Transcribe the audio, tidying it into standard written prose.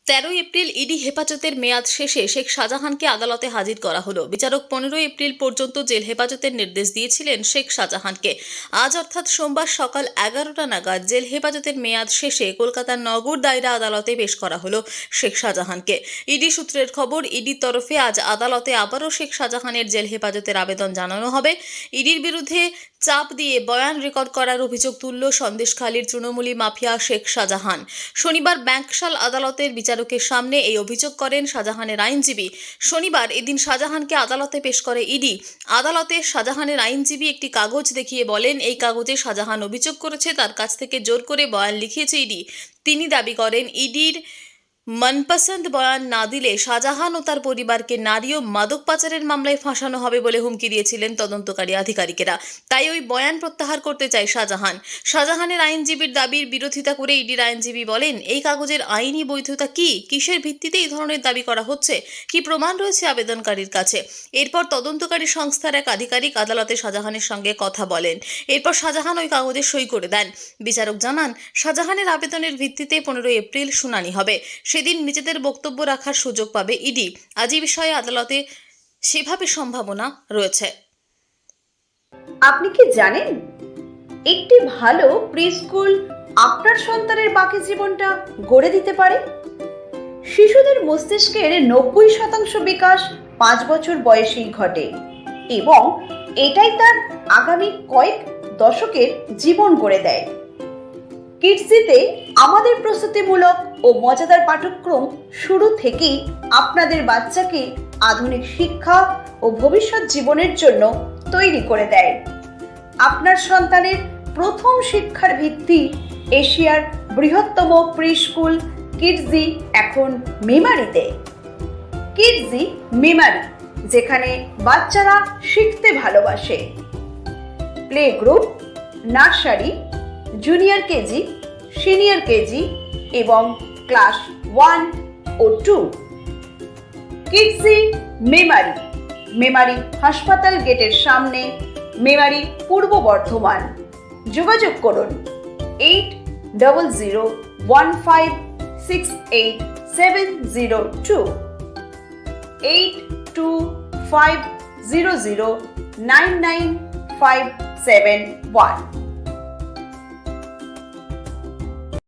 13 April ED হেফাজতের মেয়াদ শেষে শেখ শাহজাহানকে আদালতে হাজির করা হলো। বিচারক 15 এপ্রিল পর্যন্ত জেল হেফাজতের নির্দেশ দিয়েছিলেন শেখ শাহজাহানকে। আজ অর্থাৎ সোমবার সকাল 11টা নাগাদ জেল হেফাজতের মেয়াদ শেষে কলকাতার নগর দায়রা আদালতে পেশ করা হলো শেখ শাহজাহানকে। ইডি সূত্রের খবর, ইডির তরফে আজ আদালতে আবারও শেখ শাহজাহানের জেল হেফাজতের আবেদন জানানো হবে। ইডির বিরুদ্ধে চাপ দিয়ে বয়ান রেকর্ড করার অভিযোগ তুলল সন্দেশখালীর তৃণমূলী মাফিয়া শেখ শাহজাহান। শনিবার ব্যাংকশাল আদালতের বিচারকের সামনে এই অভিযোগ করেন শাহজাহানের আইনজীবী। শনিবার এদিন শাহজাহানকে আদালতে পেশ করে ইডি। আদালতে শাহজাহানের আইনজীবী একটি কাগজ দেখিয়ে বলেন, এই কাগজে শাহজাহান অভিযোগ করেছে তার কাছ থেকে জোর করে বয়ান লিখিয়েছে ইডি। তিনি দাবি করেন, ইডির মনপসন্দ বয়ান না দিলে শাহজাহান ও তার পরিবারকে নারী ও মাদক পাচারের মামলায় ফাঁসানো হবে বলে হুমকি দিয়েছিলেন তদন্তকারী আধিকারিকেরা। তাই ওই বয়ান প্রত্যাহার করতে চায় শাহজাহান। শাহজাহানের আইনজীবীর দাবির বিরোধিতা করে ইডির আইনজীবী বলেন, এই কাগজের আইনি বৈধতা কি, কিসের ভিত্তিতে এই ধরনের দাবি করা হচ্ছে, কি প্রমাণ রয়েছে আবেদনকারীর কাছে। এরপর তদন্তকারী সংস্থার এক আধিকারিক আদালতে শাহজাহানের সঙ্গে কথা বলেন। এরপর শাহজাহান ওই কাগজে সই করে দেন। বিচারক জানান, শাহজাহানের আবেদনের ভিত্তিতে 15 এপ্রিল শুনানি হবে। সেদিন নিজেদের বক্তব্য রাখার সুযোগ পাবে ইডি। আজ এই বিষয়ে আদালতে সেভাবে সম্ভাবনা রয়েছে। আপনি কি জানেন, একটি ভালো প্রি-স্কুল আপনার সন্তানের বাকি জীবনটা গড়ে দিতে পারে। শিশুদের মস্তিষ্কের 90% বিকাশ 5 বছর বয়সেই ঘটে এবং এটাই তার আগামী কয়েক দশকের জীবন গড়ে দেয়। কিডজিতে আমাদের প্রস্তুতিমূলক ও মজাদার পাঠ্যক্রম শুরু থেকেই আপনাদের বাচ্চাকে আধুনিক শিক্ষা ও ভবিষ্যৎ জীবনের জন্য তৈরি করে দেয়। আপনার সন্তানের প্রথম শিক্ষার ভিত্তি এশিয়ার বৃহত্তম প্রি স্কুল কিডজি এখন মেমারিতে। কিডজি মেমারি, যেখানে বাচ্চারা শিখতে ভালোবাসে। Play group, nursery, junior KG, senior KG এবং ক্লাস 1 ও 2। কিডজি মেমারি, মেমারি হাসপাতাল গেটের সামনে, মেমারি, পূর্ব বর্ধমান। যোগাযোগ করুন 8015686702 8250099571।